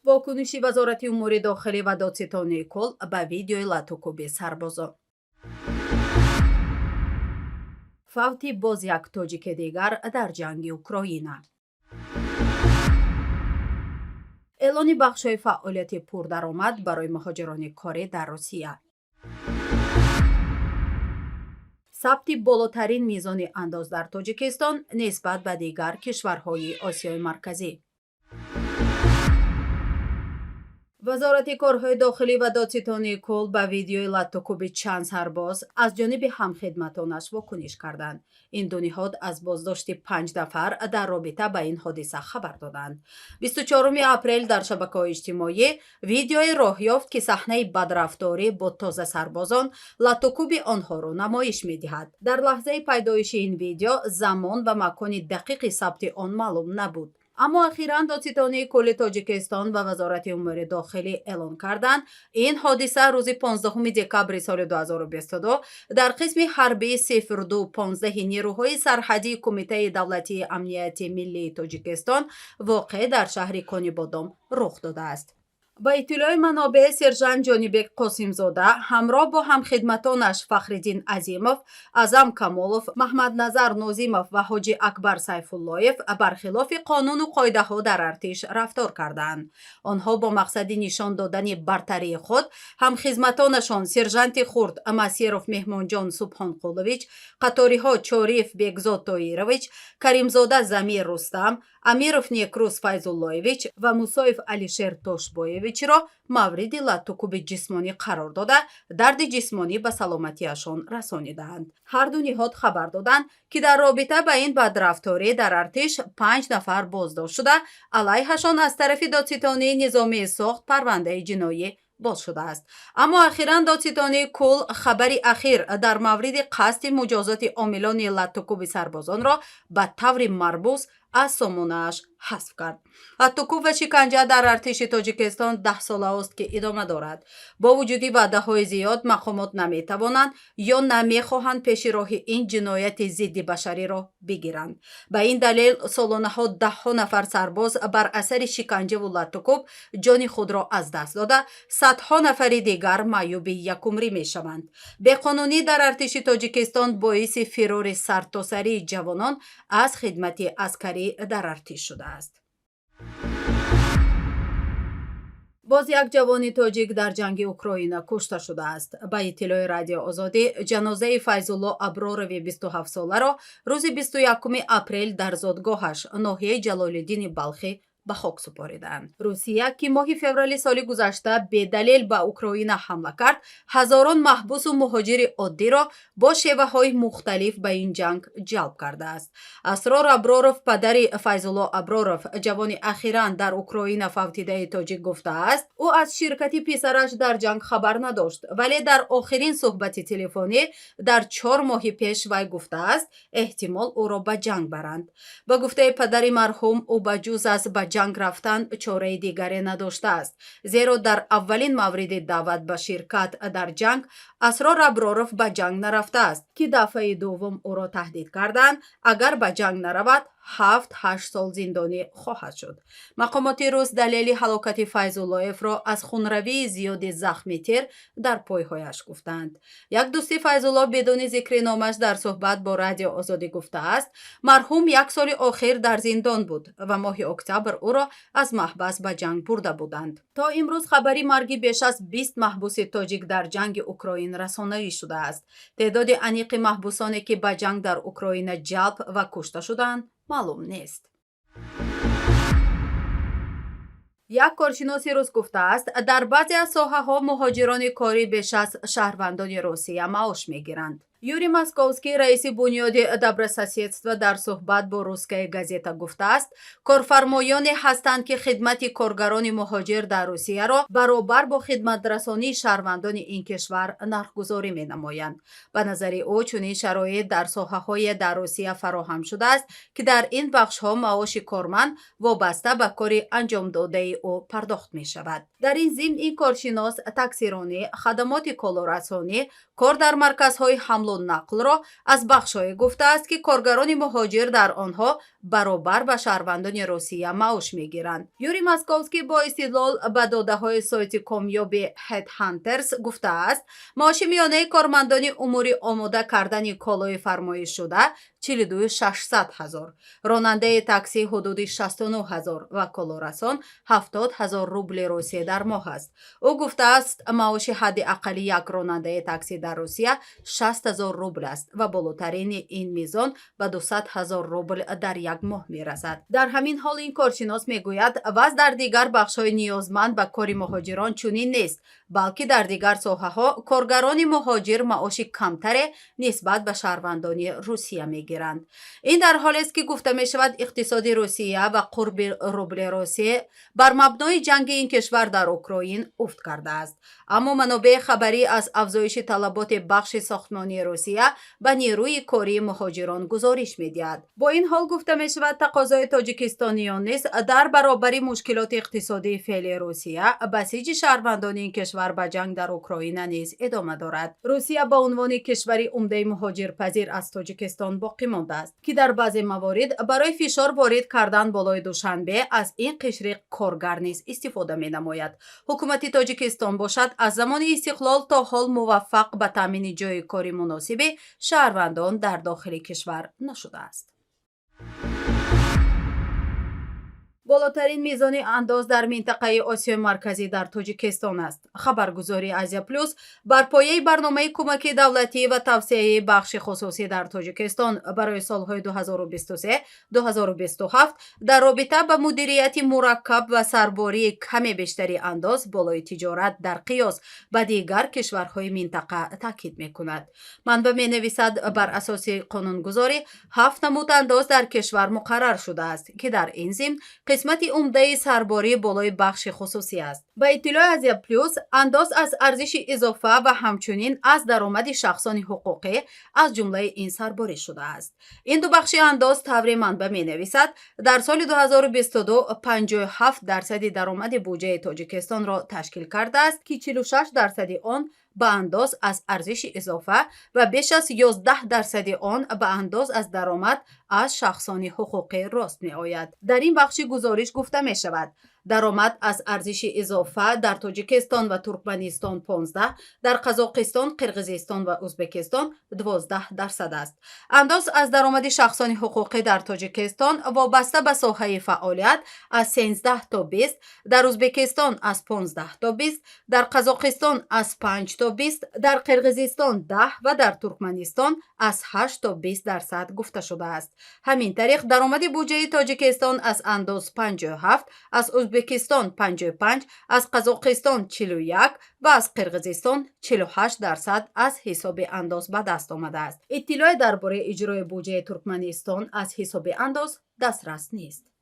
واکنشی وزارت امور داخلی و دادستانی کل به ویدیوی لاتوکوبی سربازان. فوت باز یک تاجیک دیگر در جنگ اوکراین. اعلان بخش‌های فعالیت پردرآمد برای مهاجران کاری در روسیه. ثبت بالاترین میزان انداز در تاجیکستان نسبت به دیگر کشورهای آسیای مرکزی. وزارت کارهای داخلی و دادستانی کل به ویدیوی لاتوکوبی چند سرباز از جانب همخدمتانش واکنش کردند. این دو نهاد از بازداشت 5 نفر در رابطه با این حادثه خبر دادند. 24 اپریل در شبکه‌های اجتماعی ویدیوی راه یافت که صحنه بدرفتاری با تازه سربازان لاتوکوبی آنها را نمایش می‌دهد. در لحظه پیدایش این ویدیو زمان و مکان دقیق ثبت آن معلوم نبود. اما اخیراً دادستانی کل تاجیکستان و وزارت امور داخلی اعلان کردند این حادثه روز 15 دکامبر سال 2022 در قسم حربی 0215 نیروهای سرحدی کمیته دولتی امنیت ملی تاجیکستان واقع در شهر کونیبادام رخ داده است. با اطلاع منابع سرژانت جانبک قاسمزاده همراه با همخدمتانش فخرالدین عظیمов، اعظم کمالov، محمد نظر نازیمov و حاجی اکبر سیفاللهیف برخلاف قانون و قاعده ها در ارتش رفتار کردند. آنها با مقصد نشان دادن برتری خود همخدمتانشان سرژانت خرد مسیروف مهمانجان سبحانقولویچ، قطاری ها چاریف بگزاد طاهیرویچ، کریمزاده زمیر رستم، امیروف نیکروز فیضاللهیویچ و موسایف علیشیر توشبویویچ را مورد لاتوکوبی جسمانی قرار داده درد جسمانی به سلامتیشان رسانیدند. هر دو نهاد خبر دادند که در رابطه با این بدرفتاری در ارتش 5 نفر بازداشت شده علیهشان از طرف دادستانی نظامی ساخت پرونده جنایی باز شده است. اما اخیراً دادستانی کل خبری اخیر در مورد قصد مجازات عاملان لاتوکوبی سربازان را به طور مربوط از سامانه‌اش حذف کرد. لاتوکوب و شکنجه در ارتش تاجیکستان 10 ساله است که ادامه دارد. با وجود وعده‌های زیاد مقامات نمی‌توانند یا نمی‌خواهند پیش راه این جنایت ضد بشری را بگیرند. به این دلیل سالانه ها 10 نفر سرباز بر اثر شکنجه و لاتوکوب جان خود را از دست داده، صدها نفر دیگر معیوب یکمری می‌شوند. بی‌قانونی در ارتش تاجیکستان باعث فرار سرتاسری جوانان از خدمت عسکری در ارتش شده است. باز یک جوان تاجیک در جنگ اوکراین کشته شده است. به اطلاع رادیو آزادی جنازه فیض‌الله ابراروی 27 ساله را روز 21 اپریل در زادگاهش ناحیه جلال‌الدین بلخی به خاک سپاریدند. روسیه که ماه فوریه سال گذشته به دلیل به اوکراین حمله کرد، هزاران محبوس و مهاجر عادی را با شیوه‌های مختلف به این جنگ جلب کرده است. اسرار ابراروف پدر فیض‌الله ابراروف جوان اخیراً در اوکراین فوتیده تاجیک گفته است او از شرکت پسرش در جنگ خبر نداشت، ولی در آخرین صحبت تلفنی در 4 ماه پیش وی گفته است احتمال او را به جنگ برند. با گفته پدر مرحوم او به جز از به جنگ رفتن چاره دیگری نداشته است، زیرا در اولین مورد دعوت به شرکت در جنگ اسرار ابراروف به جنگ نرفته است که دفعه دوم او را تهدید کردند اگر به جنگ نرود 7-8 سال زندانی خواهد شد. مقامات روس دلیل هلاکت فیض‌اللهیف را از خونروی زیاد زخمی تیر در پایهایش گفتند. یک دوست فیض‌الله بدون ذکر نامش در صحبت با رادیو آزادی گفته است مرحوم 1 سال آخر در زندان بود و ماه اکتبر او را از محبس به جنگ برده بودند. تا امروز خبری مرگ بیش از 20 محبوس تاجیک در جنگ اوکراین رسانه‌ای شده است. تعداد انیق محبوسانی که به جنگ در اوکراین جلب و کشته شدند معلوم نیست. یک کارشناس روس گفته است در بعضی از ساحه‌ها مهاجران کاری بیش از شهروندان روسیه معاش می‌گیرند. یوری ماسکووسکی رئیس بنیاد добрососедство در صحبت با روسکای گازета گفته است کارفرمایانی هستند که خدمت کارگران مهاجر در روسیه را برابر با خدمت رسانی شهروندان این کشور نرخ‌گذاری می‌نمایند. به نظر او چنین شرایط در ساحه‌های در روسیه فراهم شده است که در این بخش‌ها معاش کارمند وابسته به کار انجام داده او پرداخت می‌شود. در این ضمن این کارشناس تاکسیرانی، خدمات کالارسانی، کار در مرکزهای حمل و نقل را از بخش‌های گفته است که کارگران مهاجر در آنها баробар ба шаҳрвандони русия маош мегиранд. Юрий Московский бо истидлол ба додаҳои сайти комёби Headhunters гуфтааст, маоши миёнаи кормандони умури омода кардани колои фармоишшуда 42600 ҳазор, ронандаи такси ҳудуди 69 ҳазор ва колорасон 70 000 рубли русия дар моҳ аст. ӯ гуфтааст, маоши ҳадди аққали як ронандаи такси дар русия 60 000 рубл аст ва болотарини ин мизон ба 200 000 рубл дар як моҳ мерасад. дар ҳамин ҳол ин коршинос мегӯяд, ваз дар дигар бахшҳои ниёзманд ба кори муҳоҷирон чунин нест, балки дар дигар соҳаҳо коргарони муҳоҷир маоши камтаре нисбат ба шаҳрвандони русия мегиранд. ин дар ҳолест ки гуфта мешавад, иқтисоди русия ва қурби рубли русия бар мабнои ҷанги ин кишвар дар Украин уфт кардааст. аммо манобеъи хабарӣ аз афзоиши талаботи бахши сохтмонии русия ба нерӯи кории муҳоҷирон гузориш медиҳад. бо ин ҳол гуфта мешавад, тақозои тоҷикистониён низ дар баробари мушкилоти иқтисодии феъли русия басиҷи шаҳрвандони ин кишвар ба ҷанг дар Украина низ идома дорад. русия ба унвони кишвари умдаи муҳоҷирпазир аз тоҷикистон боқӣ мондааст, ки дар баъзе маворид барои фишор ворид кардан болои душанбе аз ин қишри коргар низ истифода менамояд. ҳукумати тоҷикистон бошад, аз замони истиқлол то ҳол муваффақ ба таъмини ҷойи кори муносиби шаҳрвандон дар дохили кишвар нашудааст. болотарин мизони андоз дар минтақаи Осиёи марказӣ дар Тоҷикистон аст. Хабаргузори Азия Плюс бар пояи барномаи кӯмаки давлатӣ ва тавсеяи бахши хусусӣ дар Тоҷикистон барои солҳои 2023-2027 дар робита ба мудирияти мураккаб ва сарбории каме бештари андоз болои тиҷорат дар қиёс ба дигар кишварҳои минтақа таъкид мекунад. манба менависад, бар асоси қонунгузорӣ 7 намуд андоз дар кишвар муқаррар шудааст, ки дар ин зимн қисмати умдаи сарборӣ болои бахши хусусӣ аст. ба иттилои Азия Плюс, андоз аз арзиши изофа ва ҳамчунин аз даромади шахсони ҳуқуқӣ аз ҷумлаи ин сарборӣ шудааст. ин ду бахши андоз, таври манба менависад, дар соли 2022 57% даромади буҷаи Тоҷикистонро ташкил кардааст, ки 46% он ба андоз аз арзиши изофа ва беш аз 11% он ба андоз аз даромад аз шахсони ҳуқуқӣ рост меояд. дар ин бахши гузориш гуфта мешавад, даромад аз арзиши изофа дар Тоҷикистон ва Туркманистон 15, дар Қазоқистон, Қирғизистон ва Ӯзбекистон 12% аст. андоз аз даромади шахсони ҳуқуқӣ дар Тоҷикистон вобаста ба соҳаи фаъолият аз 13 то 20, дар Ӯзбекистон аз 15 то 20, дар Қазоқистон аз 5 то 20, дар Қирғизистон 10 ва дар Туркманистон аз 8 то 20% гуфта шудааст. ҳамин тариқ даромади буҷаи Тоҷикистон аз андоз 57, аз Ӯзбекистон 55, аз Қазоқистон 41 ва аз Қирғизистон 48% аз ҳисоби андоз ба даст омадааст. иттилоъе дар бораи иҷрои буҷаи Туркманистон аз ҳисоби андоз дастрас нест.